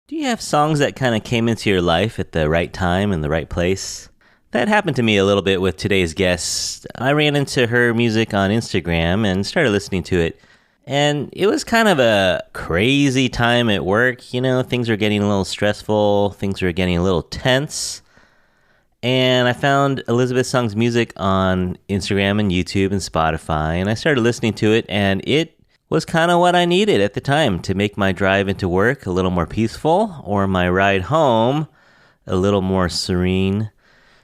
Do you have songs that kind of came into your life at the right time and the right place? That happened to me a little bit with today's guest. I ran into her music on Instagram and started listening to it. And it was kind of a crazy time at work. You know, things were getting a little stressful. Things were getting a little tense. And I found Elizabeth Tsung's music on Instagram and YouTube and Spotify. And I started listening to it. And it was kind of what I needed at the time to make my drive into work a little more peaceful or my ride home a little more serene.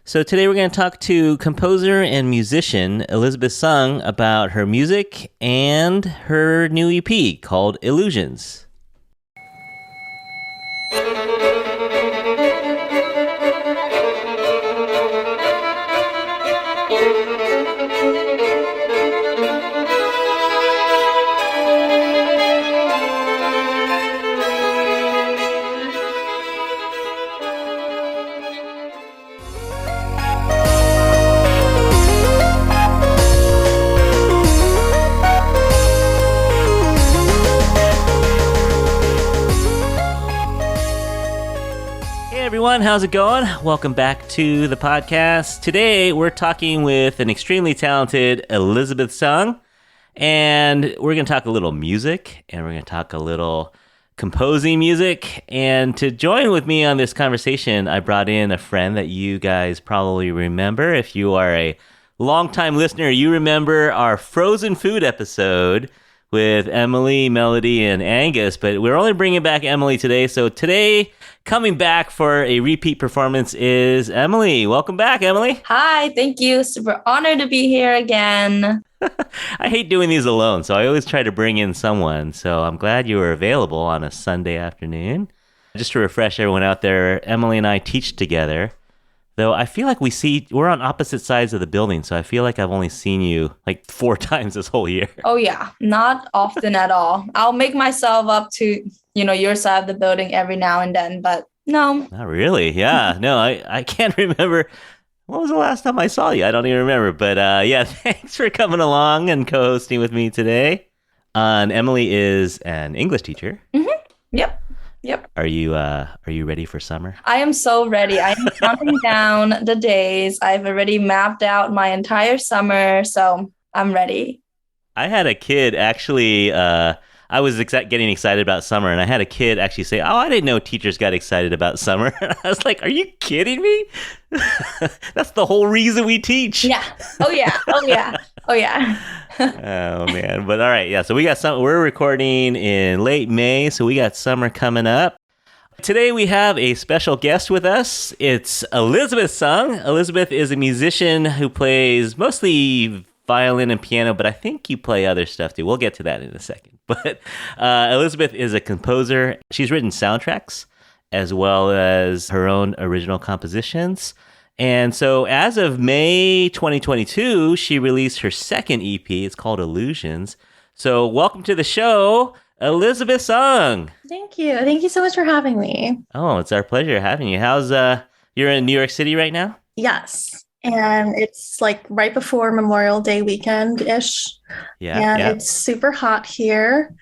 So today we're going to talk to composer and musician Elizabeth Tsung about her music and her new EP called Illusions. Everyone, how's it going? Welcome back to the podcast. Today, we're talking with an extremely talented Elizabeth Tsung, and we're going to talk a little music, and we're going to talk a little composing music. And to join with me on this conversation, I brought in a friend that you guys probably remember. If you are a longtime listener, you remember our frozen food episode with Emily, Melody, and Angus, but we're only bringing back Emily today. So today, coming back for a repeat performance is Emily. Welcome back, Emily. Hi, thank you. Super honored to be here again. I hate doing these alone, so I always try to bring in someone. So I'm glad you were available on a Sunday afternoon. Just to refresh everyone out there, Emily and I teach together. Though I feel like we're on opposite sides of the building, so I feel like I've only seen you like 4 times this whole year. Oh yeah, not often at all. I'll make myself up to, your side of the building every now and then, but no. Not really, yeah. No, I can't remember. When was the last time I saw you? I don't even remember. But yeah, thanks for coming along and co-hosting with me today. And Emily is an English teacher. Mm-hmm. Yep. Are you ready for summer? I am so ready. I am counting down the days. I've already mapped out my entire summer, so I'm ready. I had a kid actually. I was getting excited about summer, and I had a kid actually say, "Oh, I didn't know teachers got excited about summer." I was like, "Are you kidding me? That's the whole reason we teach." Yeah. Oh yeah. Oh man. But all right. Yeah. So we got we're recording in late May. So we got summer coming up. Today we have a special guest with us. It's Elizabeth Tsung. Elizabeth is a musician who plays mostly violin and piano, but I think you play other stuff too. We'll get to that in a second. But Elizabeth is a composer. She's written soundtracks as well as her own original compositions. And so as of May 2022, she released her second EP. It's called Illusions. So welcome to the show, Elizabeth Tsung. Thank you. Thank you so much for having me. Oh, it's our pleasure having you. How's you're in New York City right now? Yes. And it's like right before Memorial Day weekend-ish. Yeah. And it's super hot here.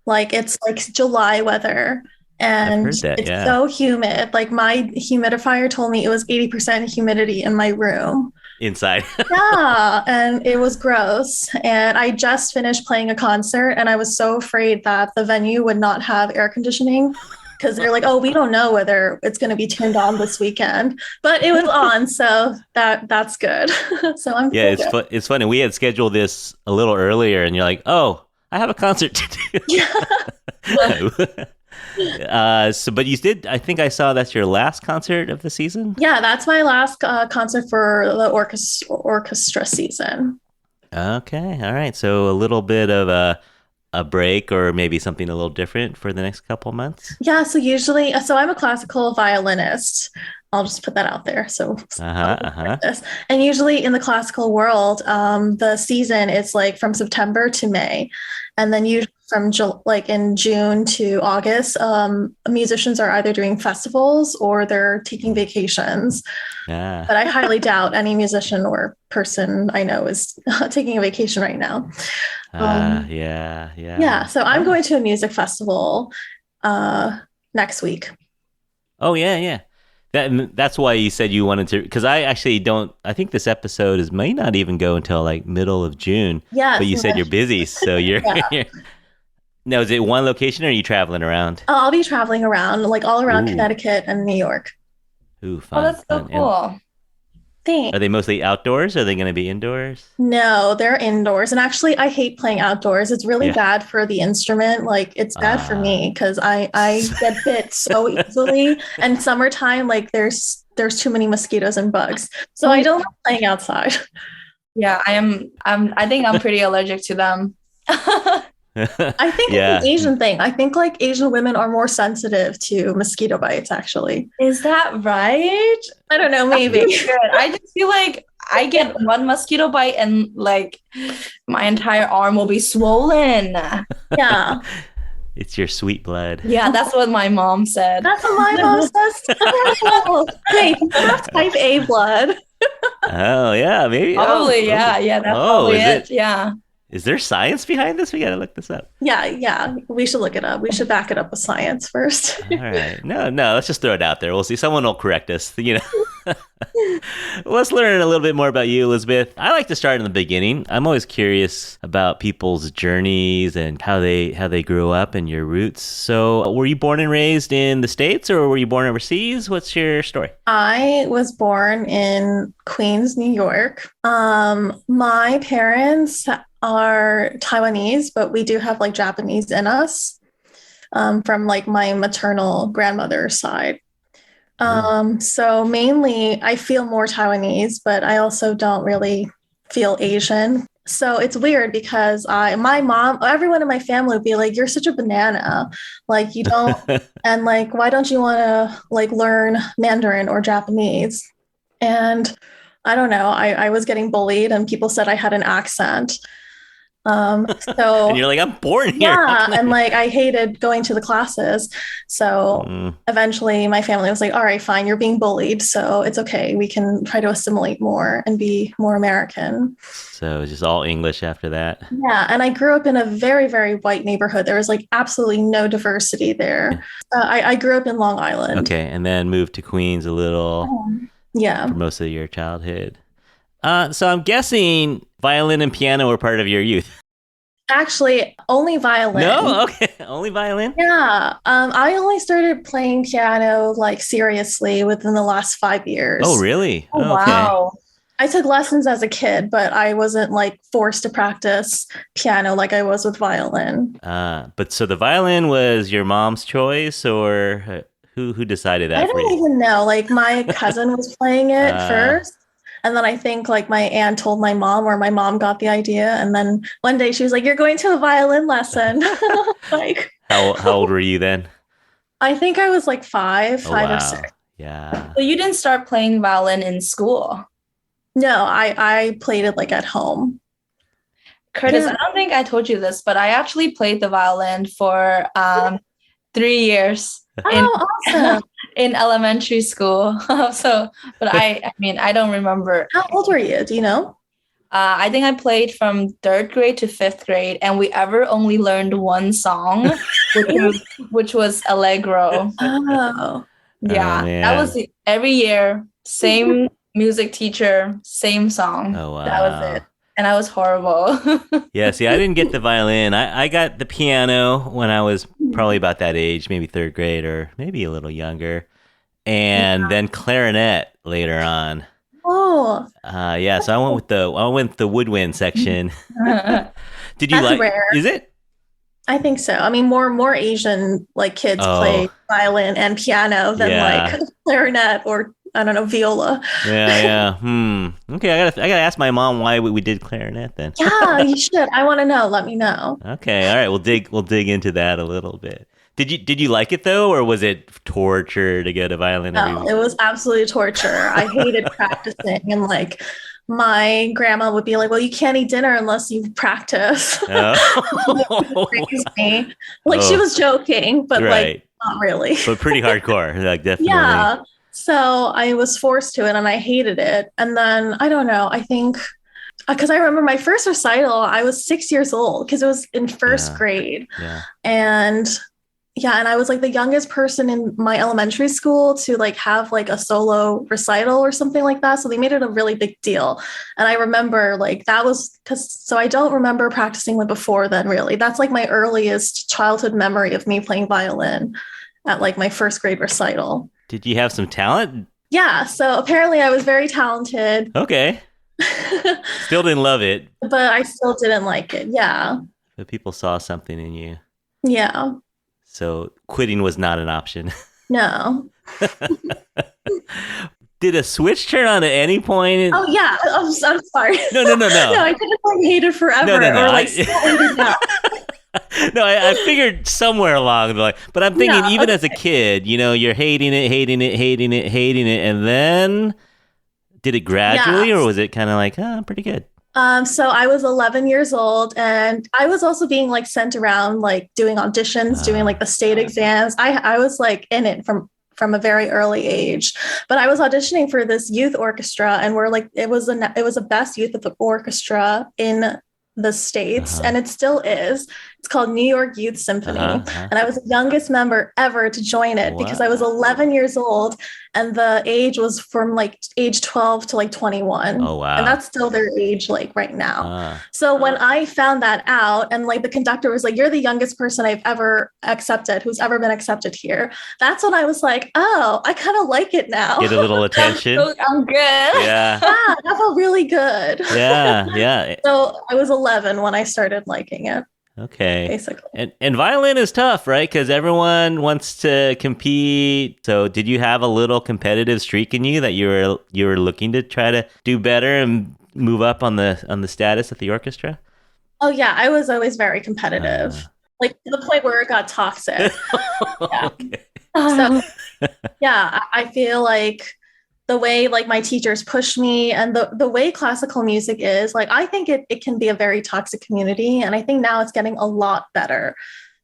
Like it's like July weather. And it's so humid. Like my humidifier told me it was 80% humidity in my room. Inside. Yeah. And it was gross. And I just finished playing a concert and I was so afraid that the venue would not have air conditioning because they're like, oh, we don't know whether it's going to be turned on this weekend, but it was on. So that's good. So I'm Yeah, it's funny. We had scheduled this a little earlier and you're like, oh, I have a concert to do. Yeah. But you did, I think I saw that's your last concert of the season? Yeah, that's my last concert for the orchestra season. Okay, all right. So a little bit of a break or maybe something a little different for the next couple months? Yeah, so I'm a classical violinist. I'll just put that out there. So, And usually in the classical world, the season is like from September to May. And then usually from in June to August, musicians are either doing festivals or they're taking vacations. Yeah. But I highly doubt any musician or person I know is taking a vacation right now. Yeah. So I'm going to a music festival next week. Oh yeah, yeah. That's why you said you wanted to, because I actually don't. I think this episode may not even go until like middle of June. Yes. But you said you're busy, so you're. Yeah. Now, is it one location or are you traveling around? I'll be traveling around, like all around Ooh. Connecticut and New York. Ooh, fun. Oh, that's so fun. cool. Thanks. Are they mostly outdoors? Or are they going to be indoors? No, they're indoors. And actually, I hate playing outdoors. It's really bad for the instrument. Like, it's bad for me because I get bit so easily. And summertime, like, there's too many mosquitoes and bugs. So I don't like playing outside. Yeah, I think I'm pretty allergic to them. I think it's an Asian thing. I think like Asian women are more sensitive to mosquito bites, actually. Is that right? I don't know, maybe. I just feel like I get one mosquito bite and like my entire arm will be swollen. Yeah. It's your sweet blood. Yeah, that's what my mom said. That's what my mom says. Hey, you have type A blood. Oh, yeah, maybe. Probably, yeah. That's probably it. Yeah. Is there science behind this? We got to look this up. Yeah. We should look it up. We should back it up with science first. All right. No, let's just throw it out there. We'll see. Someone will correct us, Let's learn a little bit more about you, Elizabeth. I like to start in the beginning. I'm always curious about people's journeys and how they grew up and your roots. So, were you born and raised in the States or were you born overseas? What's your story? I was born in Queens, New York. My parents are Taiwanese, but we do have like Japanese in us from like my maternal grandmother's side. So mainly I feel more Taiwanese, but I also don't really feel Asian. So it's weird because my mom, everyone in my family would be like, you're such a banana. Like you don't, and like, why don't you want to like learn Mandarin or Japanese? And I don't know, I was getting bullied and people said I had an accent. So and you're like, I'm born here. Yeah, and like I hated going to the classes. So eventually my family was like, all right, fine, you're being bullied, so it's okay. We can try to assimilate more and be more American. So it's just all English after that. Yeah, and I grew up in a very, very white neighborhood. There was like absolutely no diversity there. I grew up in Long Island. Okay, and then moved to Queens a little. For most of your childhood. So I'm guessing violin and piano were part of your youth. Actually, only violin. No? Okay. Only violin? Yeah. I only started playing piano like seriously within the last 5 years. Oh, really? Oh, wow. I took lessons as a kid, but I wasn't like forced to practice piano like I was with violin. But so the violin was your mom's choice or who decided that for you? I don't even know. Like my cousin was playing it first. And then I think like my aunt told my mom or my mom got the idea. And then one day she was like, you're going to a violin lesson. Like, how old were you then? I think I was like five or 6. Yeah. So you didn't start playing violin in school? No, I played it like at home. Curtis, I don't think I told you this, but I actually played the violin for 3 years. Awesome. In elementary school. But I mean, I don't remember. How old were you? Do you know? I think I played from 3rd grade to 5th grade, and we only learned one song, which was Allegro. Oh. Yeah, that was every year, same music teacher, same song. Oh, wow. That was it. And I was horrible. Yeah, see, I didn't get the violin. I got the piano when I was probably about that age, maybe 3rd grade or maybe a little younger. And then clarinet later on. Oh. Yeah, so I went with the woodwind section. Did you That's rare. Is it? I think so. I mean, more Asian like kids play violin and piano than like clarinet or I don't know, viola. Yeah. Okay, I gotta ask my mom why we did clarinet then. Yeah, you should. I want to know. Let me know. Okay, all right. We'll dig into that a little bit. Did you like it though, or was it torture to get a violin? No, it was absolutely torture. I hated practicing, and like my grandma would be like, "Well, you can't eat dinner unless you practice." Oh. Like she was joking, but like not really. But pretty hardcore, like definitely. Yeah. So I was forced to it and I hated it. And then I don't know, I think because I remember my first recital, I was 6 years old because it was in first grade. Yeah. And Yeah, and I was like the youngest person in my elementary school to like have like a solo recital or something like that. So they made it a really big deal. And I remember like that was so I don't remember practicing like before then really. That's like my earliest childhood memory of me playing violin at like my first grade recital. Did you have some talent? Yeah, so apparently I was very talented. Okay. Still didn't love it. But I still didn't like it. Yeah. But people saw something in you. Yeah. So quitting was not an option. No. Did a switch turn on at any point? Oh yeah. I'm sorry. No. No, I could have like hated forever. No. Or like hated now. No, I figured somewhere along the line. But I'm thinking even as a kid, you know, you're hating it, and then did it gradually or was it kind of like, oh, pretty good? So I was 11 years old and I was also being like sent around, like doing auditions, doing like the state exams. I was like in it from a very early age, but I was auditioning for this youth orchestra and we're like, it was a best youth orchestra in the States and it still is. It's called New York Youth Symphony. And I was the youngest member ever to join it because I was 11 years old and the age was from like age 12 to like 21. Oh, wow. And that's still their age like right now. So when I found that out and like the conductor was like, you're the youngest person I've ever accepted, who's ever been accepted here. That's when I was like, oh, I kind of like it now. Get a little attention. I'm good. Yeah. That felt really good. Yeah. So I was 11 when I started liking it. Okay. Basically. And violin is tough, right? Because everyone wants to compete. So did you have a little competitive streak in you that you were looking to try to do better and move up on the status of the orchestra? Oh yeah, I was always very competitive. Like to the point where it got toxic. Yeah. Okay. So yeah, I feel like the way like my teachers push me and the way classical music is, like, I think it can be a very toxic community. And I think now it's getting a lot better.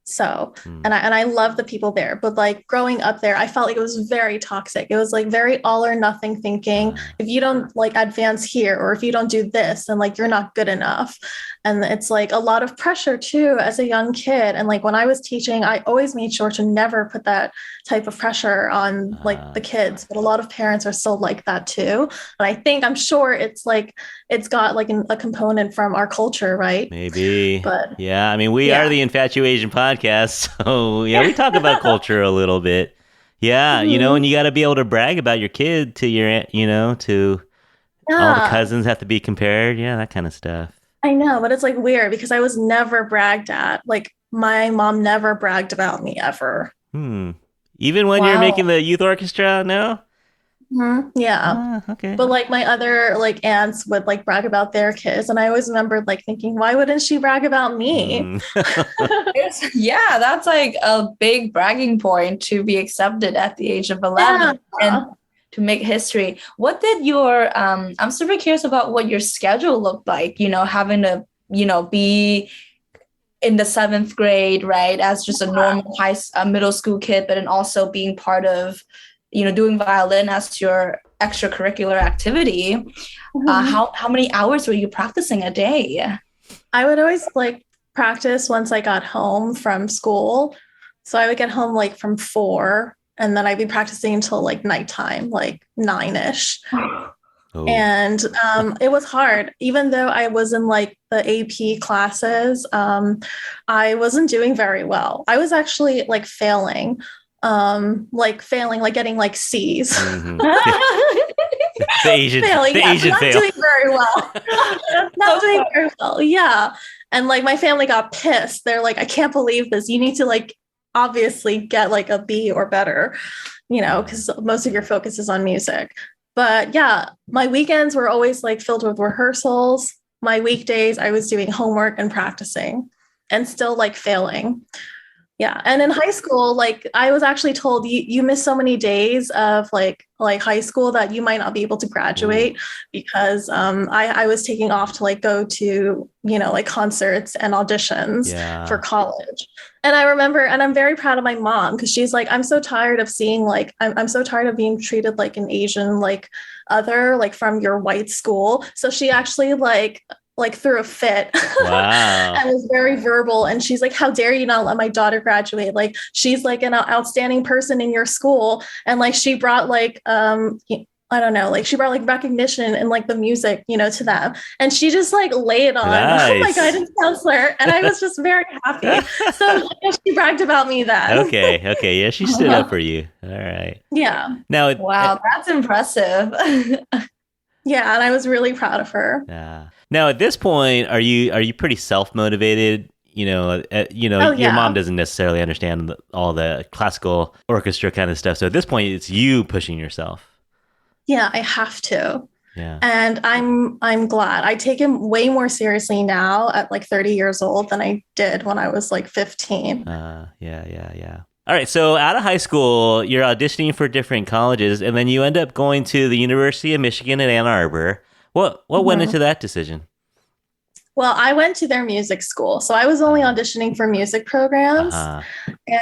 So, and I love the people there, but like growing up there, I felt like it was very toxic. It was like very all or nothing thinking. If you don't like advance here, or if you don't do this, then like you're not good enough. And it's like a lot of pressure too, as a young kid. And like when I was teaching, I always made sure to never put that type of pressure on like the kids, but a lot of parents are still like that too. And I'm sure it's like, it's got like a component from our culture, right? Maybe. But yeah, I mean, we are the Infatuasian podcast. So yeah, we talk about culture a little bit. Yeah. You know, and you got to be able to brag about your kid to your, to all the cousins have to be compared. Yeah. That kind of stuff. I know, but it's like weird because I was never bragged at. Like my mom never bragged about me ever. Even when you're making the youth orchestra now? Yeah. Okay. But like my other like aunts would like brag about their kids. And I always remembered like thinking, why wouldn't she brag about me? Yeah, that's like a big bragging point to be accepted at the age of 11 and to make history. What did your, I'm super curious about what your schedule looked like, having to, be in the 7th grade, right, as just a normal middle school kid, but then also being part of, doing violin as your extracurricular activity. How many hours were you practicing a day? I would always like practice once I got home from school. So I would get home like from 4 and then I'd be practicing until like nighttime, like 9-ish. And it was hard. Even though I was in like the AP classes, I wasn't doing very well. I was actually like failing, like getting like C's. The Asian fail. Not doing very well. Not doing very well. Yeah. And like my family got pissed. They're like, I can't believe this. You need to like obviously get like a B or better, because most of your focus is on music. But yeah, my weekends were always like filled with rehearsals. My weekdays, I was doing homework and practicing and still like failing. Yeah. And in high school, like I was actually told you miss so many days of like high school that you might not be able to graduate because I was taking off to like go to, like concerts and auditions for college. And I remember, and I'm very proud of my mom because she's like, I'm so tired of seeing like, I'm so tired of being treated like an Asian, like other, like from your white school. So she actually like like threw a fit. Wow. And was very verbal. And she's like, how dare you not let my daughter graduate? Like, she's like an outstanding person in your school. And like, she brought like, I don't know, like she brought like recognition and like the music, to them. And she just like laid on my guidance counselor. And I was just very happy. So she bragged about me then. Okay. Yeah, she stood up for you. All right. Yeah. Now, wow, that's impressive. Yeah, and I was really proud of her. Yeah. Now, at this point, are you pretty self-motivated? Your mom doesn't necessarily understand all the classical orchestra kind of stuff. So at this point, it's you pushing yourself. Yeah, I have to. Yeah. And I'm glad. I take it way more seriously now at like 30 years old than I did when I was like 15. Yeah. All right. So out of high school, you're auditioning for different colleges, and then you end up going to the University of Michigan in Ann Arbor. What went into that decision? Well, I went to their music school, so I was only auditioning for music programs.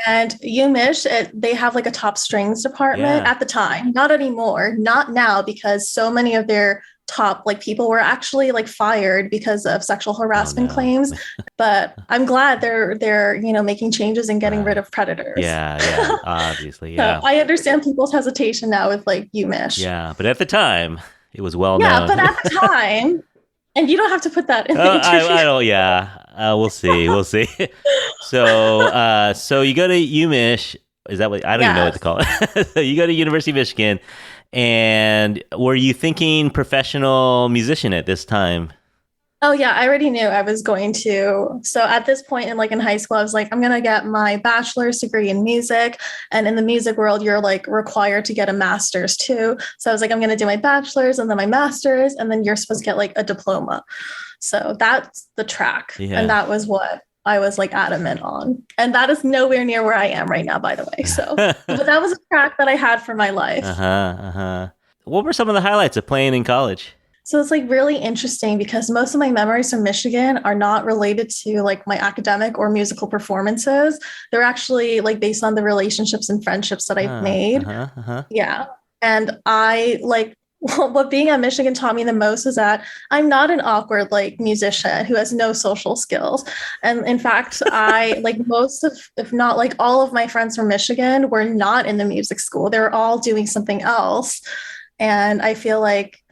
And UMich, they have like a top strings department at the time, not anymore, not now, because so many of their top like people were actually like fired because of sexual harassment claims. But I'm glad they're making changes and getting rid of predators. Yeah, obviously. Yeah. So I understand people's hesitation now with like UMich. Yeah, but at the time, it was well known. Yeah, but at the time. And you don't have to put that in the interview. I don't. Yeah, we'll see. So you go to UMich. Is that what? I don't even know what to call it. So you go to University of Michigan, and were you thinking professional musician at this time? Oh yeah, I already knew I was going to. So at this point in high school, I was like, I'm gonna get my bachelor's degree in music, and in the music world, you're like required to get a master's too. So I was like, I'm gonna do my bachelor's and then my master's, and then you're supposed to get like a diploma. So that's the track, and that was what I was like adamant on, and that is nowhere near where I am right now, by the way. So, but that was a track that I had for my life. What were some of the highlights of playing in college? So it's like really interesting because most of my memories from Michigan are not related to like my academic or musical performances. They're actually like based on the relationships and friendships that I've made. Yeah. And I like what being at Michigan taught me the most is that I'm not an awkward like musician who has no social skills. And in fact, I like most of, if not like all of my friends from Michigan were not in the music school. They were all doing something else. And I feel like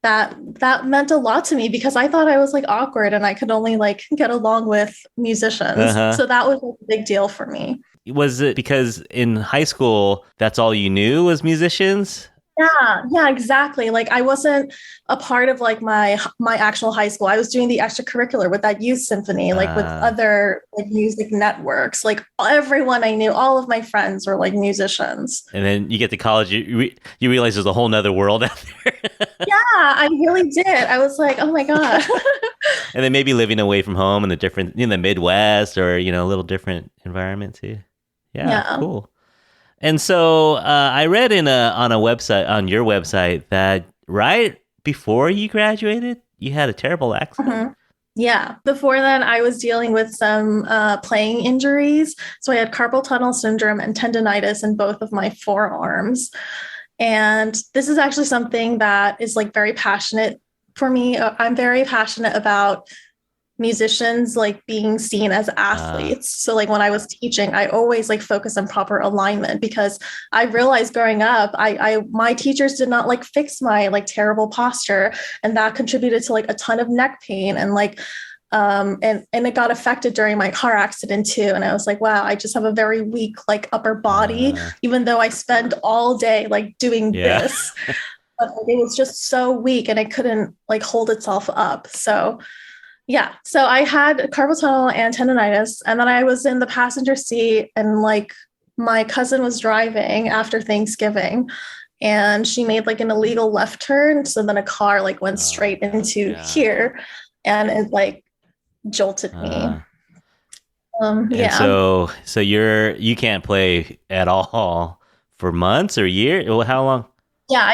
that meant a lot to me because I thought I was like awkward and I could only like get along with musicians. So that was a big deal for me. Was it because in high school, that's all you knew was musicians? Yeah, exactly. Like I wasn't a part of like my actual high school. I was doing the extracurricular with that youth symphony, like with other like music networks. Like everyone I knew, all of my friends were like musicians. And then you get to college, you realize there's a whole nother world out there. Yeah, I really did. I was like, oh my God. And then maybe living away from home in the Midwest or, a little different environment too. Yeah. Cool. And so I read on your website that right before you graduated, you had a terrible accident. Yeah. Before then, I was dealing with some playing injuries. So I had carpal tunnel syndrome and tendonitis in both of my forearms. And this is actually something that is like very passionate for me. I'm very passionate about musicians like being seen as athletes. So like when I was teaching, I always like focus on proper alignment because I realized growing up, my teachers did not like fix my like terrible posture, and that contributed to like a ton of neck pain and like and it got affected during my car accident too. And I was like, wow, I just have a very weak like upper body, even though I spend all day like doing this. But like, it was just so weak and it couldn't like hold itself up. So yeah. So I had carpal tunnel and tendonitis, and then I was in the passenger seat and like my cousin was driving after Thanksgiving and she made like an illegal left turn. So then a car like went straight into here and it like jolted me. So you can't play at all for months or years? How long? Yeah,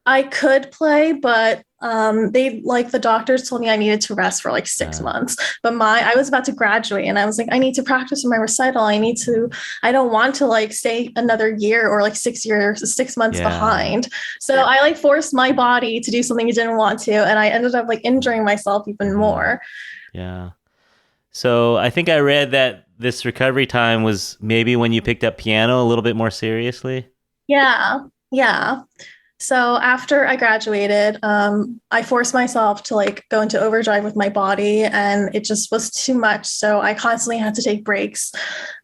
I could play, but They like the doctors told me I needed to rest for like 6 months, but I was about to graduate and I was like, I need to practice for my recital. I don't want to like stay another year or like 6 months behind. So I like forced my body to do something it didn't want to. And I ended up like injuring myself even more. Yeah. So I think I read that this recovery time was maybe when you picked up piano a little bit more seriously. Yeah. Yeah. So after I graduated, I forced myself to like go into overdrive with my body, and it just was too much. So I constantly had to take breaks.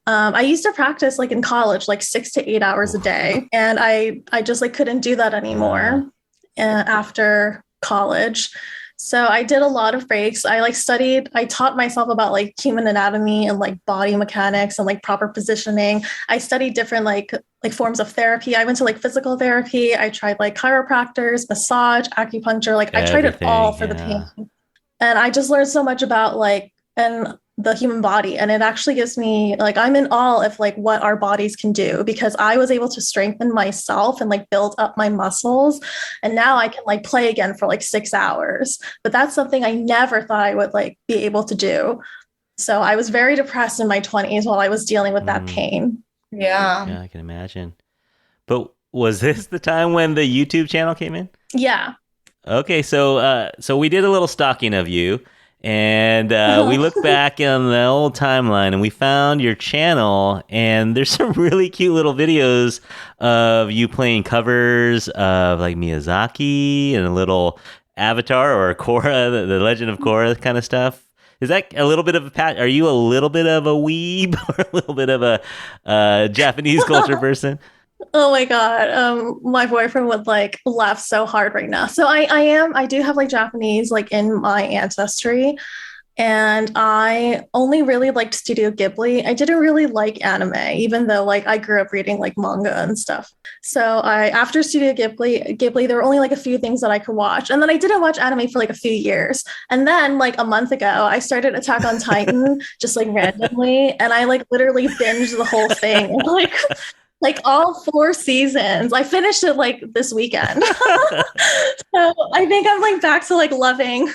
I used to practice like in college, like 6 to 8 hours a day, and I just like couldn't do that anymore after college. So I did a lot of breaks. I taught myself about like human anatomy and like body mechanics and like proper positioning. I studied different like forms of therapy. I went to like physical therapy. I tried like chiropractors, massage, acupuncture. Like I tried it all for the pain. And I just learned so much about the human body. And it actually gives me like, I'm in awe of like what our bodies can do, because I was able to strengthen myself and like build up my muscles. And now I can like play again for like 6 hours. But that's something I never thought I would like be able to do. So I was very depressed in my 20s while I was dealing with that pain. Yeah, I can imagine. But was this the time when the YouTube channel came in? Yeah. Okay, so we did a little stalking of you, and we looked back on the old timeline, and we found your channel, and there's some really cute little videos of you playing covers of like Miyazaki and a little Avatar or Korra, the Legend of Korra kind of stuff. Is that a little bit of are you a little bit of a weeb or a little bit of a Japanese culture person? Oh my God. My boyfriend would like laugh so hard right now. So I do have like Japanese like in my ancestry. And I only really liked Studio Ghibli. I didn't really like anime, even though like I grew up reading like manga and stuff. So after Studio Ghibli, there were only like a few things that I could watch. And then I didn't watch anime for like a few years. And then like a month ago, I started Attack on Titan just like randomly. And I like literally binged the whole thing. Like all 4 seasons. I finished it like this weekend. So I think I'm like back to like loving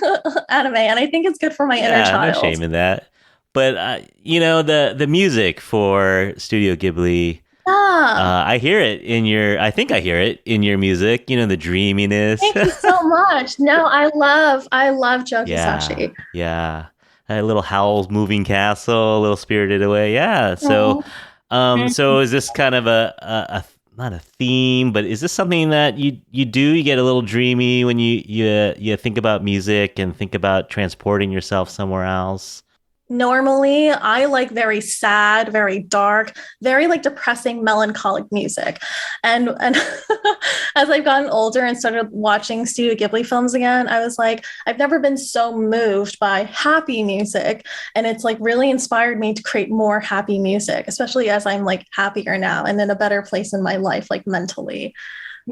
anime, and I think it's good for my inner child. No shame in that. But the music for Studio Ghibli, I hear it in your. I think I hear it in your music. The dreaminess. Thank you so much. No, I love Joe Kisashi. Yeah, a little Howl's Moving Castle, a little Spirited Away. Yeah, so. So is this kind of a not a theme, but is this something that you do? You get a little dreamy when you think about music and think about transporting yourself somewhere else? Normally, I like very sad, very dark, very like depressing, melancholic music. And as I've gotten older and started watching Studio Ghibli films again, I was like, I've never been so moved by happy music. And it's like really inspired me to create more happy music, especially as I'm like happier now and in a better place in my life, like mentally.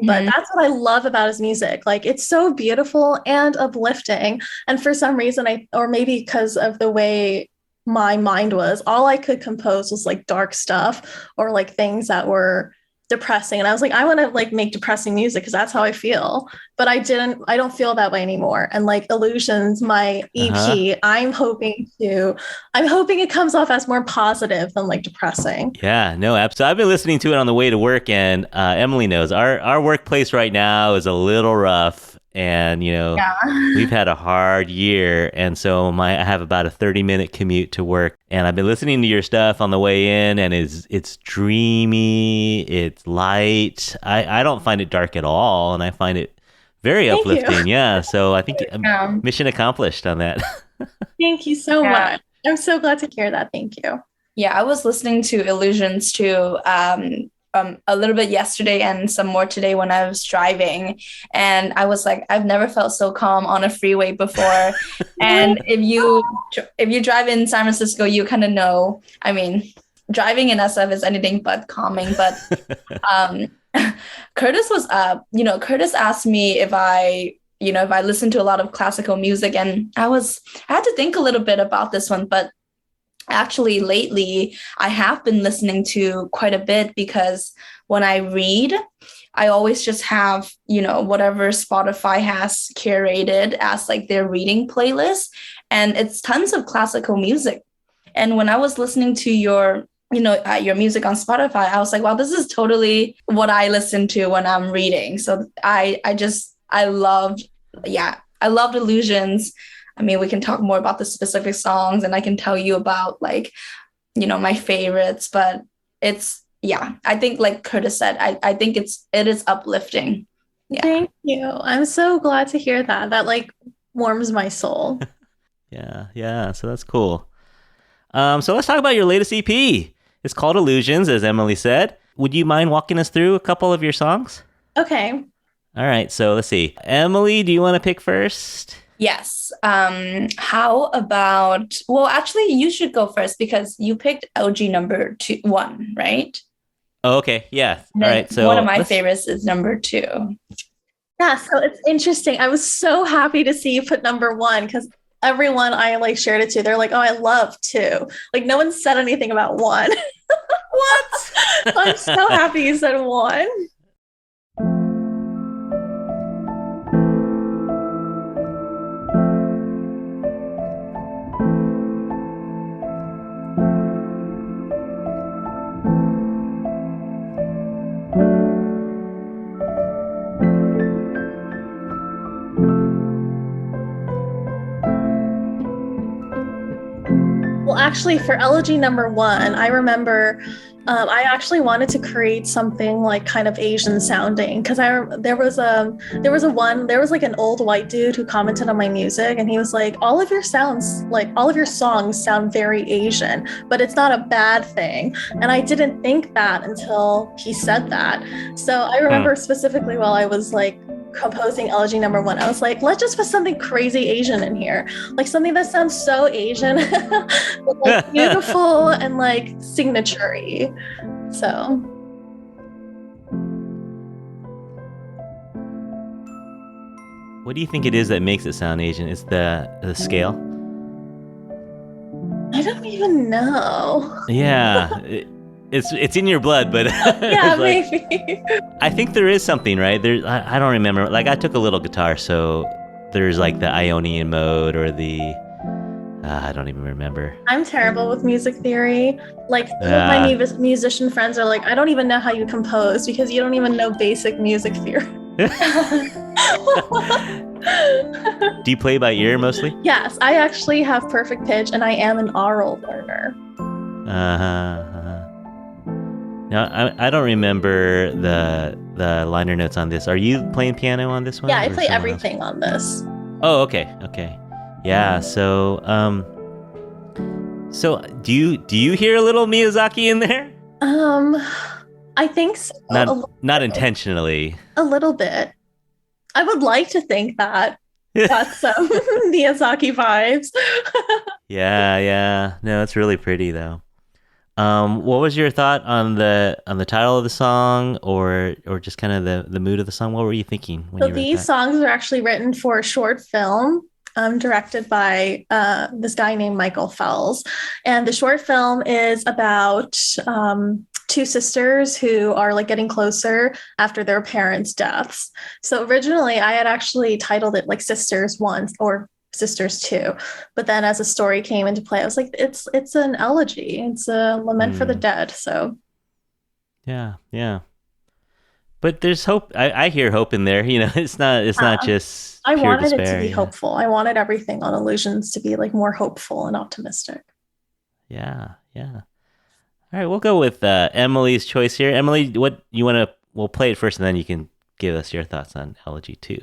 But that's what I love about his music. Like, it's so beautiful and uplifting. And for some reason, or maybe because of the way my mind was, all I could compose was like dark stuff or like things that were depressing. And I was like, I want to like make depressing music because that's how I feel. But I don't feel that way anymore. And like Illusions, my EP, I'm hoping it comes off as more positive than like depressing. Yeah, no, absolutely. I've been listening to it on the way to work, and Emily knows our workplace right now is a little rough. And, we've had a hard year. And so I have about a 30-minute commute to work. And I've been listening to your stuff on the way in, and it's dreamy, it's light. I don't find it dark at all. And I find it very uplifting. Yeah. So I think mission accomplished on that. Thank you so much. I'm so glad to hear that. Thank you. Yeah, I was listening to Illusions too. A little bit yesterday and some more today when I was driving, and I was like, I've never felt so calm on a freeway before. And if you drive in San Francisco, you kind of know. I mean, driving in SF is anything but calming. But Curtis was Curtis asked me if I listen to a lot of classical music, and I had to think a little bit about this one, but actually lately I have been listening to quite a bit, because when I read, I always just have, whatever Spotify has curated as like their reading playlist, and it's tons of classical music. And when I was listening to your music on Spotify, I was like, wow, this is totally what I listen to when I'm reading. So I loved, yeah, I loved Illusions. I mean, we can talk more about the specific songs, and I can tell you about like, my favorites, but yeah, I think like Curtis said, I think it is uplifting. Yeah. Thank you. I'm so glad to hear that. That like warms my soul. Yeah. So that's cool. So let's talk about your latest EP. It's called Illusions, as Emily said. Would you mind walking us through a couple of your songs? Okay. All right. So let's see. Emily, do you want to pick first? Yes. How about, well, actually, you should go first because you picked LG number 1, right? Oh, okay. Yeah. All right. So one of my favorites is number 2. Yeah. So it's interesting. I was so happy to see you put number 1, because everyone I like shared it to, they're like, oh, I love 2. Like no one said anything about 1. What? I'm so happy you said 1. Well, actually, for Elegy number 1, I remember I actually wanted to create something like kind of Asian sounding, because there was like an old white dude who commented on my music, and he was like, all of your songs sound very Asian, but it's not a bad thing. And I didn't think that until he said that. So I remember specifically while I was like composing Elegy number 1, I was like, let's just put something crazy Asian in here, like something that sounds so Asian, but like beautiful and like signature-y. So what do you think it is that makes it sound Asian? Is the scale? I don't even know. Yeah. It's in your blood, but yeah, like, maybe. I think there is something, right? I don't remember. Like I took a little guitar, so there's like the Ionian mode or the I don't even remember. I'm terrible with music theory. Like my musician friends are like, I don't even know how you compose because you don't even know basic music theory. Do you play by ear mostly? Yes, I actually have perfect pitch, and I am an aural learner. Now, I don't remember the liner notes on this. Are you playing piano on this one? Yeah, I play everything on this. Oh, okay. Yeah, so do you hear a little Miyazaki in there? I think so. Not intentionally. A little bit. I would like to think that. Got some Miyazaki vibes. Yeah. No, it's really pretty though. What was your thought on the title of the song, or just kind of the mood of the song? What were you thinking when you wrote these songs were actually written for a short film directed by this guy named Michael Fells. And the short film is about two sisters who are like getting closer after their parents' deaths. So originally I had actually titled it like Sisters 1 or Sisters 2, but then as a story came into play, I was like, it's an elegy. It's a lament for the dead. So yeah. But there's hope. I hear hope in there. You know, it's not just I wanted despair, it to be hopeful. I wanted everything on Illusions to be like more hopeful and optimistic. Yeah. All right, we'll go with Emily's choice here. Emily, what you want to? We'll play it first, and then you can give us your thoughts on Elegy 2.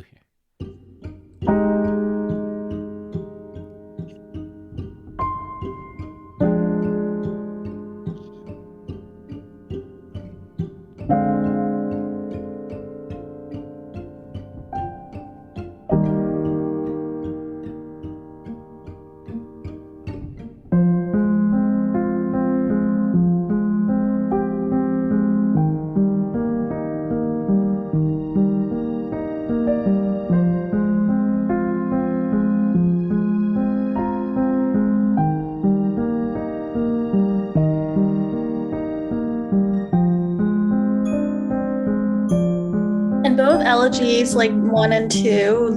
And both elegies, like 1 and 2,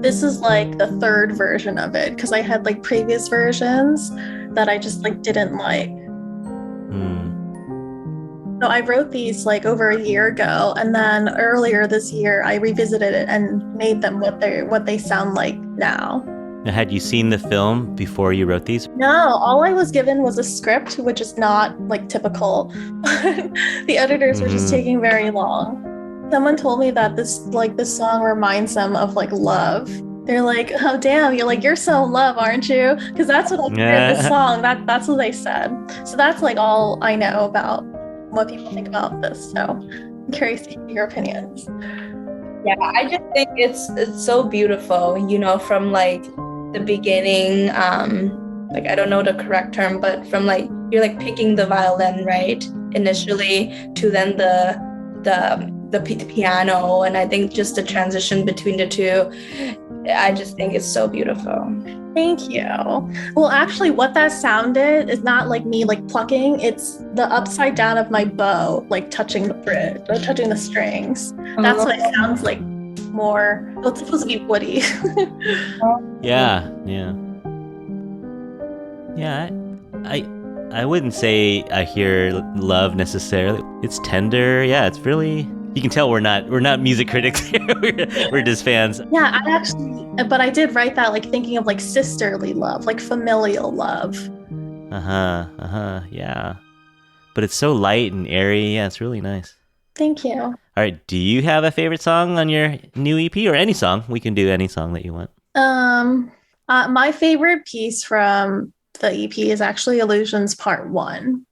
this is like the third version of it because I had like previous versions that I just like didn't like. So I wrote these like over a year ago, and then earlier this year I revisited it and made them what they sound like now. Now, had you seen the film before you wrote these? No, all I was given was a script, which is not like typical. The editors were just taking very long. Someone told me that this song reminds them of like love. They're like, oh damn, you're so in love, aren't you? Because that's what I hear in the song. That's what they said. So that's like all I know about what people think about this. So I'm curious to hear your opinions. Yeah, I just think it's so beautiful, from like the beginning, like I don't know the correct term, but from like you're like picking the violin, right? Initially to then the piano, and I think just the transition between the two, I just think it's so beautiful. Thank you. Well, actually, what that sounded is not like me like plucking. It's the upside down of my bow, like touching the bridge or touching the strings. That's what it sounds like more. Well, it's supposed to be woody. Yeah. I wouldn't say I hear love necessarily. It's tender. Yeah, it's really. You can tell we're not music critics here. We're just fans. Yeah, but I did write that like thinking of like sisterly love, like familial love. Yeah. But it's so light and airy. Yeah, it's really nice. Thank you. All right, do you have a favorite song on your new EP, or any song? We can do any song that you want. My favorite piece from the EP is actually Illusions Part 1.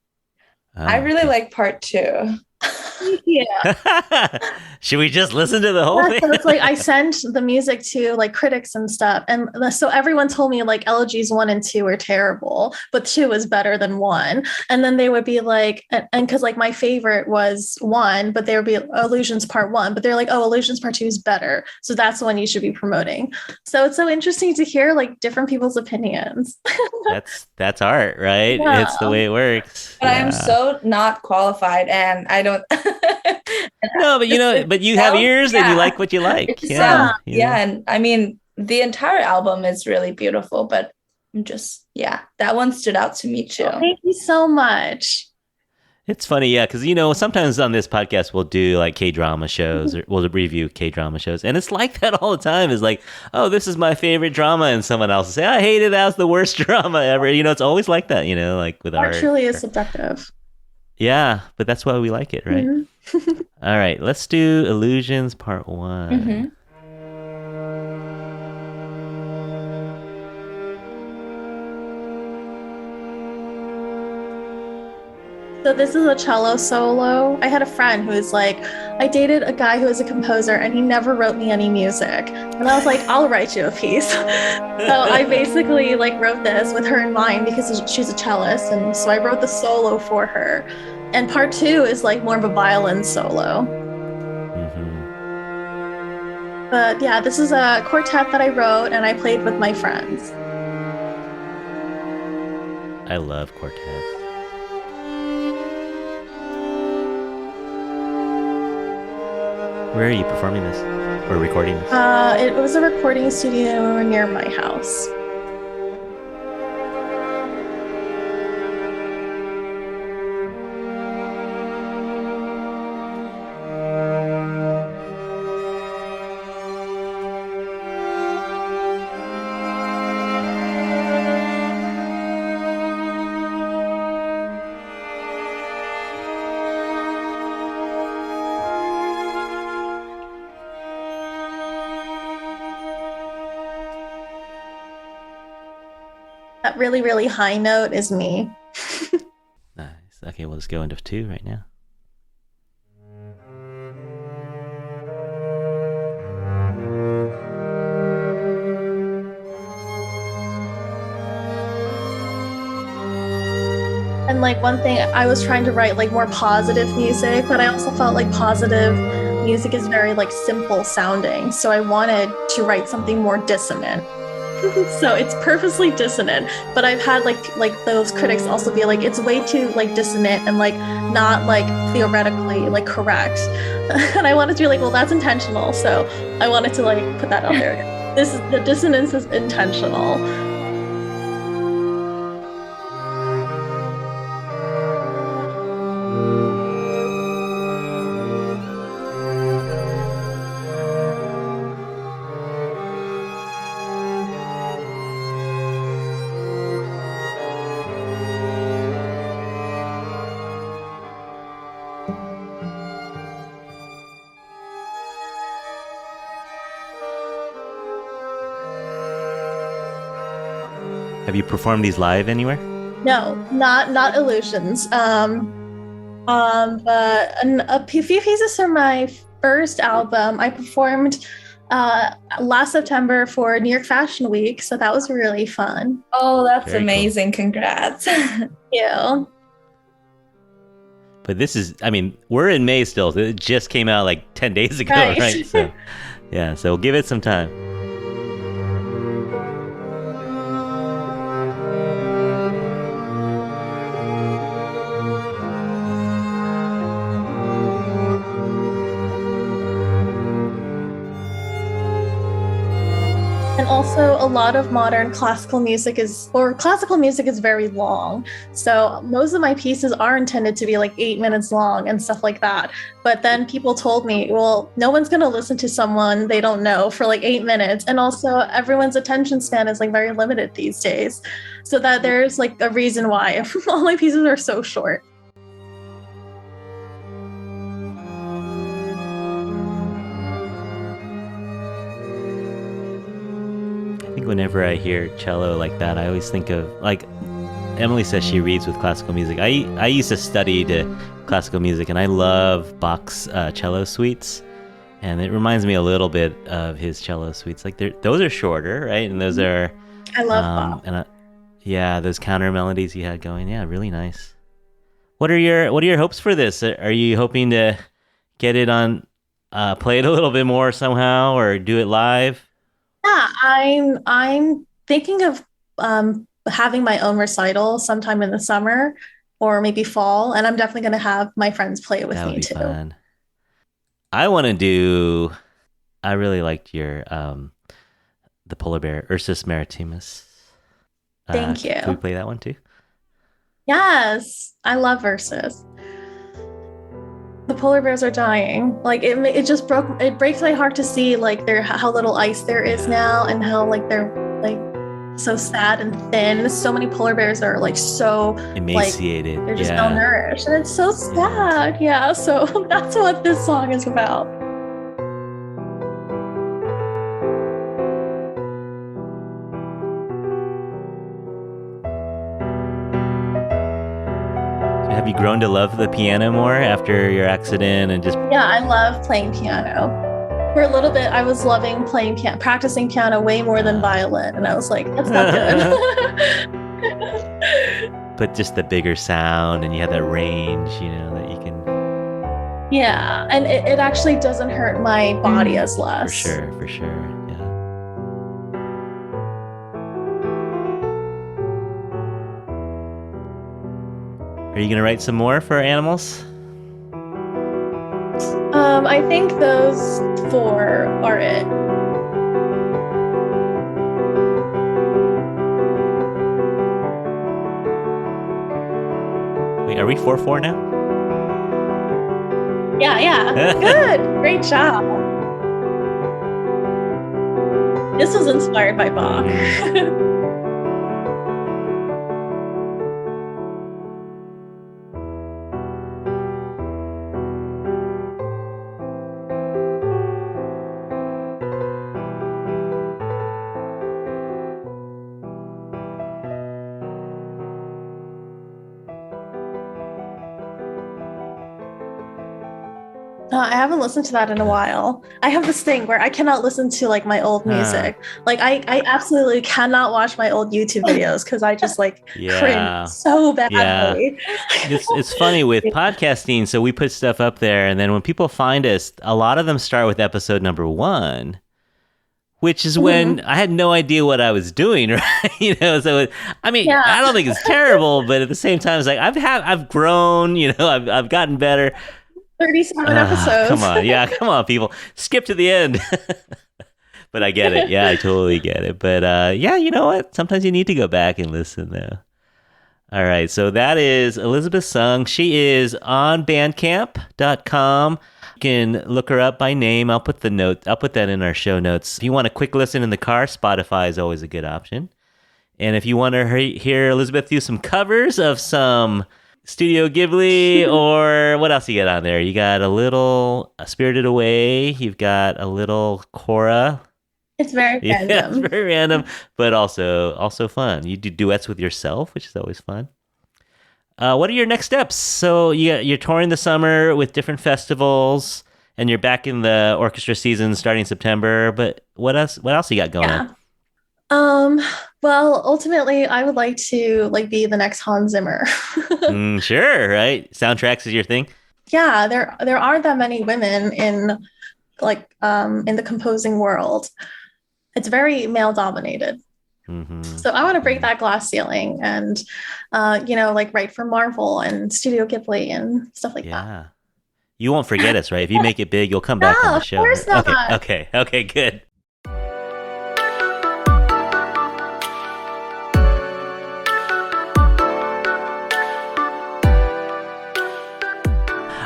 I really like Part 2. Yeah. Should we just listen to the whole thing? So it's like I sent the music to like critics and stuff, and so everyone told me like Elegies 1 and 2 were terrible, but 2 is better than 1. And then they would be like, and because like my favorite was 1, but there would be Illusions Part 1, but they're like, oh, Illusions Part 2 is better, so that's the one you should be promoting. So it's so interesting to hear like different people's opinions. That's art, right? Yeah. It's the way it works. But I'm so not qualified, and I don't. No, but you have ears and you like what you like. Yeah. And I mean, the entire album is really beautiful, but I'm just, that one stood out to me too. Thank you so much. It's funny, because sometimes on this podcast we'll do like K-drama shows, or we'll review K-drama shows, and it's like that all the time. It's like, oh, this is my favorite drama, and someone else will say, I hate it, that's the worst drama ever. It's always like that, like with art. Art truly is subjective. Yeah, but that's why we like it, right? Mm-hmm. All right, let's do Illusions Part 1. Mm-hmm. So this is a cello solo. I had a friend who was like, I dated a guy who was a composer and he never wrote me any music. And I was like, I'll write you a piece. So I basically like wrote this with her in mind because she's a cellist. And so I wrote the solo for her. And part 2 is like more of a violin solo. Mm-hmm. But yeah, this is a quartet that I wrote and I played with my friends. I love quartets. Where are you performing this or recording this? It was a recording studio near my house. That really, really high note is me. Nice. Okay, we'll just go into 2 right now. And like one thing, I was trying to write like more positive music, but I also felt like positive music is very like simple sounding. So I wanted to write something more dissonant. So it's purposely dissonant, but I've had like those critics also be like it's way too like dissonant and like not like theoretically like correct. And I wanted to be like, well, that's intentional. So I wanted to like put that out there. The dissonance is intentional. Have you performed these live anywhere? No, not illusions. But a few pieces from my first album I performed last September for New York Fashion Week, so that was really fun. Oh, that's Very amazing. Cool. Congrats. Yeah. But this is, I mean, we're in May still. It just came out like 10 days ago, right? So, yeah, so give it some time. And also a lot of modern classical music is very long. So most of my pieces are intended to be like 8 minutes long and stuff like that. But then people told me, well, no one's going to listen to someone they don't know for like 8 minutes. And also everyone's attention span is like very limited these days. So that there's like a reason why all my pieces are so short. Whenever I hear cello like that, I always think of, like Emily says, she reads with classical music. I used to study classical music, and I love Bach's cello suites, and it reminds me a little bit of his cello suites. Like those are shorter, right? And those are I love Bach. And yeah, those counter melodies you had going, yeah, really nice. What are your hopes for this? Are you hoping to get it on, play it a little bit more somehow, or do it live? Yeah, I'm thinking of having my own recital sometime in the summer or maybe fall, and I'm definitely going to have my friends play it with me too. Fun. I really liked your the polar bear, Ursus Maritimus. Thank you. Can we play that one too? Yes, I love Ursus. The polar bears are dying. Like it breaks my heart to see like how little ice there is now, and how like they're like so sad and thin. So many polar bears are like so emaciated. Like, they're just malnourished, and it's so sad. Yeah, so that's what this song is about. Have you grown to love the piano more after your accident and just? Yeah, I love playing piano. For a little bit, I was loving practicing piano way more than violin, and I was like, that's not good. But just the bigger sound, and you have that range, that you can. Yeah, and it actually doesn't hurt my body as less. For sure. Are you going to write some more for animals? I think those 4 are it. Wait, are we 4/4 now? Yeah. Good. Great job. This was inspired by Bach. I haven't listened to that in a while. I have this thing where I cannot listen to like my old music. Like I absolutely cannot watch my old YouTube videos because I just like cringe so badly. It's funny with podcasting. So we put stuff up there, and then when people find us, a lot of them start with episode number 1, which is when I had no idea what I was doing, right? So I mean, I don't think it's terrible, but at the same time, it's like I've grown, I've gotten better. 37 episodes. Come on, people, skip to the end. But I get it. Yeah, I totally get it. But you know what? Sometimes you need to go back and listen, though. All right, so that is Elizabeth Tsung. She is on Bandcamp.com. You can look her up by name. I'll put that in our show notes. If you want a quick listen in the car, Spotify is always a good option. And if you want to hear Elizabeth do some covers of some Studio Ghibli, or what else you got on there? You got a little Spirited Away. You've got a little Korra. It's very random. Yeah, it's very random, but also fun. You do duets with yourself, which is always fun. What are your next steps? So you're touring the summer with different festivals, and you're back in the orchestra season starting September. But what else you got going on? Well, ultimately, I would like to be the next Hans Zimmer. Sure, right? Soundtracks is your thing. Yeah, there aren't that many women in the composing world. It's very male dominated. So I want to break that glass ceiling and, write for Marvel and Studio Ghibli and stuff like that. Yeah. You won't forget us, right? If you make it big, you'll come back on the show. Of course not. Okay, good.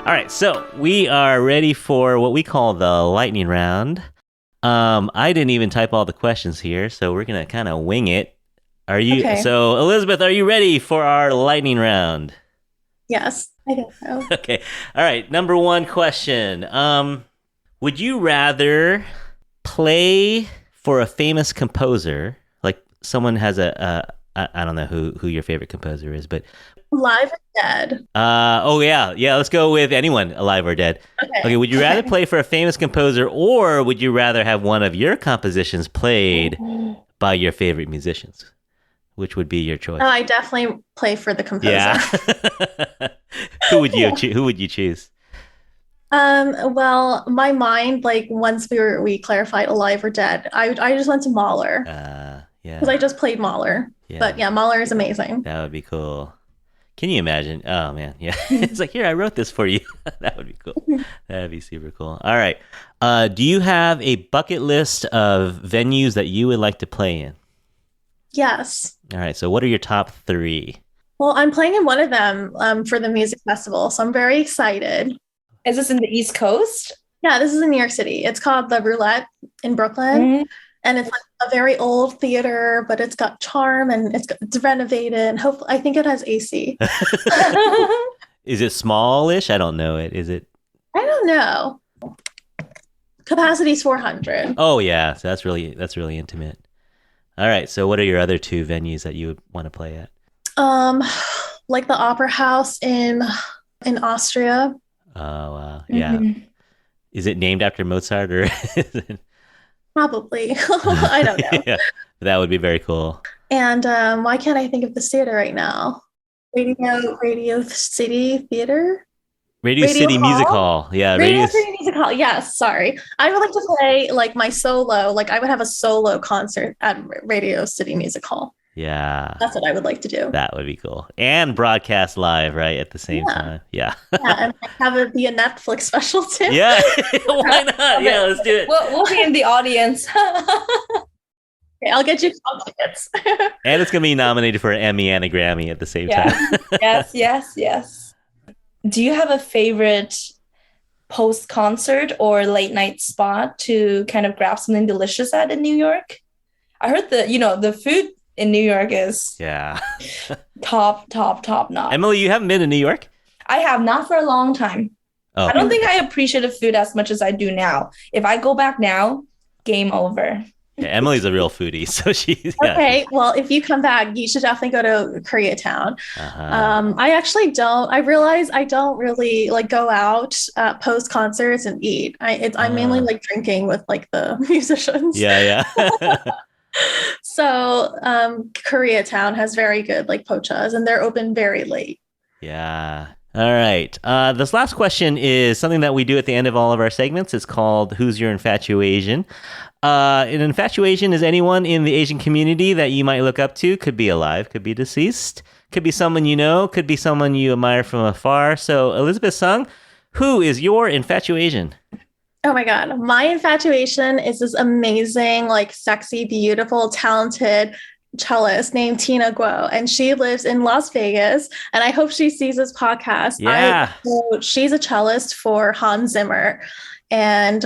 All right, so we are ready for what we call the lightning round. I didn't even type all the questions here, so we're going to kind of wing it. Are you? Okay. So, Elizabeth, are you ready for our lightning round? Yes, I think so. Okay. All right, number one question. Would you rather play for a famous composer, like someone has I don't know who your favorite composer is, but alive or dead? Let's go with anyone, alive or dead. Okay. Would you rather play for a famous composer, or would you rather have one of your compositions played by your favorite musicians? Which would be your choice? Oh, I definitely play for the composer. Yeah. Who would you choose? Well, my mind, once we clarified alive or dead, I just went to Mahler. Yeah. Because I just played Mahler. Yeah. But yeah, Mahler is amazing. That would be cool. Can you imagine? Oh man, yeah. It's like, here, I wrote this for you. That would be cool. That'd be super cool. All right. Do you have a bucket list of venues that you would like to play in? Yes. All right. So what are your top 3? Well, I'm playing in one of them for the music festival, so I'm very excited. Is this in the East Coast? Yeah, this is in New York City. It's called the Roulette in Brooklyn. And it's a very old theater, but it's got charm and it's renovated. And hopefully, I think it has AC. Is it smallish? I don't know it. Is it? I don't know. Capacity is 400. Oh yeah, so that's really intimate. All right. So what are your other 2 venues that you would want to play at? Like the Opera House in Austria. Oh wow, yeah. Is it named after Mozart or? Is it... Probably. I don't know. Yeah, that would be very cool. And why can't I think of this theater right now? Radio City Theater? Radio City Music Hall. Yeah, Radio City Music Hall. Yes, sorry. I would like to play my solo. I would have a solo concert at Radio City Music Hall. Yeah. That's what I would like to do. That would be cool. And broadcast live, right, at the same time. Yeah. Yeah, and have it be a Netflix special too. Yeah, why not? Yeah, let's do it. We'll be in the audience. Okay, I'll get you tickets. And it's going to be nominated for an Emmy and a Grammy at the same time. Yes. Do you have a favorite post-concert or late-night spot to kind of grab something delicious at in New York? I heard the food in New York is top notch. Emily, you haven't been to New York? I have, not for a long time. Oh. I don't think I appreciate the food as much as I do now. If I go back now, game over. Yeah, Emily's a real foodie, so she's... Yeah. Okay, well, if you come back, you should definitely go to Koreatown. I actually don't... I realize I don't really, go out post concerts and eat. I'm mainly, drinking with, the musicians. Yeah. So Koreatown has very good, pochas, and they're open very late. Yeah. All right. This last question is something that we do at the end of all of our segments. It's called Who's Your Infatuasian? An infatuasian is anyone in the Asian community that you might look up to. Could be alive, could be deceased, could be someone you know, could be someone you admire from afar. So, Elizabeth Tsung, who is your infatuasian? Oh my God. My infatuation is this amazing, like sexy, beautiful, talented cellist named Tina Guo, and she lives in Las Vegas, and I hope she sees this podcast. Yeah. So she's a cellist for Hans Zimmer, and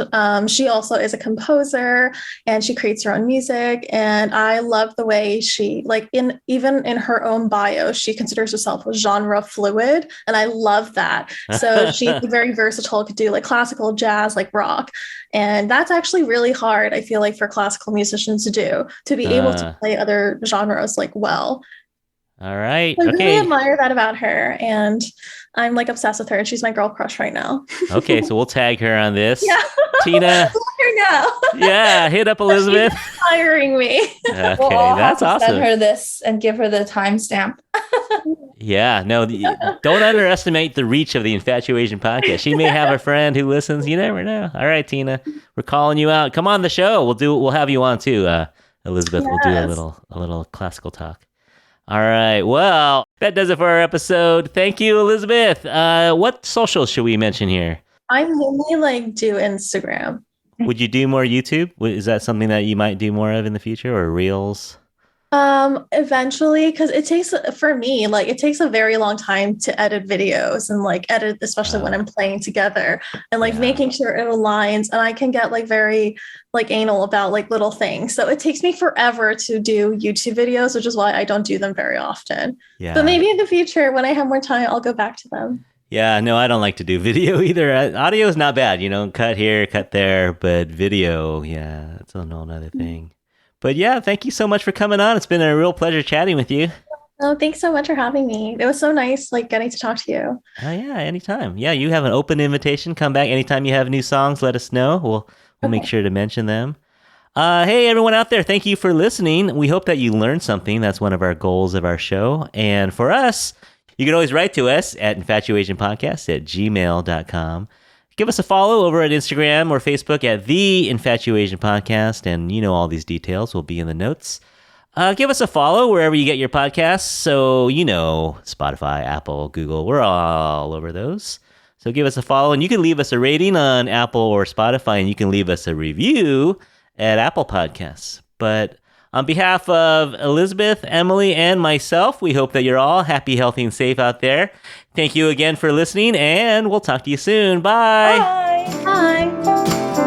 she also is a composer, and she creates her own music, and I love the way she, like, even in her own bio, she considers herself a genre fluid, and I love that. So she's very versatile, could do like classical, jazz, like rock, and that's actually really hard, I feel like, for classical musicians to do, to be able to play other genres like well. All right. I really admire that about her, and I'm like obsessed with her, and she's my girl crush right now. Okay, so we'll tag her on this. Yeah. Tina. Let her know. Yeah, hit up Elizabeth. She's hiring me. Okay, We'll all that's have to awesome. send her this and give her the timestamp. Yeah, no, don't underestimate the reach of the Infatuasian podcast. She may have a friend who listens. You never know. All right, Tina, we're calling you out. Come on the show. We'll have you on too, Elizabeth. Yes. We'll do a little classical talk. All right. Well, that does it for our episode. Thank you, Elizabeth. What socials should we mention here? I mainly like do Instagram. Would you do more YouTube? Is that something that you might do more of in the future, or Reels? Eventually, because it takes, for me, like it takes a very long time to edit videos and like edit, especially when I'm playing together and like making sure it aligns. And I can get like very like anal about like little things. So it takes me forever to do YouTube videos, which is why I don't do them very often. Yeah. But maybe in the future, when I have more time, I'll go back to them. Yeah, no, I don't like to do video either. Audio is not bad, cut here, cut there, but video, yeah, that's a whole other thing. But yeah, thank you so much for coming on. It's been a real pleasure chatting with you. Oh, thanks so much for having me. It was so nice, like getting to talk to you. Oh yeah, anytime. Yeah, you have an open invitation. Come back anytime you have new songs. Let us know. We'll make sure to mention them. Hey, everyone out there, thank you for listening. We hope that you learned something. That's one of our goals of our show. And for us, you can always write to us at infatuasianpodcast@gmail.com. Give us a follow over at Instagram or Facebook at The Infatuasian Podcast, and all these details will be in the notes. Give us a follow wherever you get your podcasts. So, Spotify, Apple, Google, we're all over those. So give us a follow, and you can leave us a rating on Apple or Spotify, and you can leave us a review at Apple Podcasts. But on behalf of Elizabeth, Emily, and myself, we hope that you're all happy, healthy, and safe out there. Thank you again for listening, and we'll talk to you soon. Bye. Bye. Bye.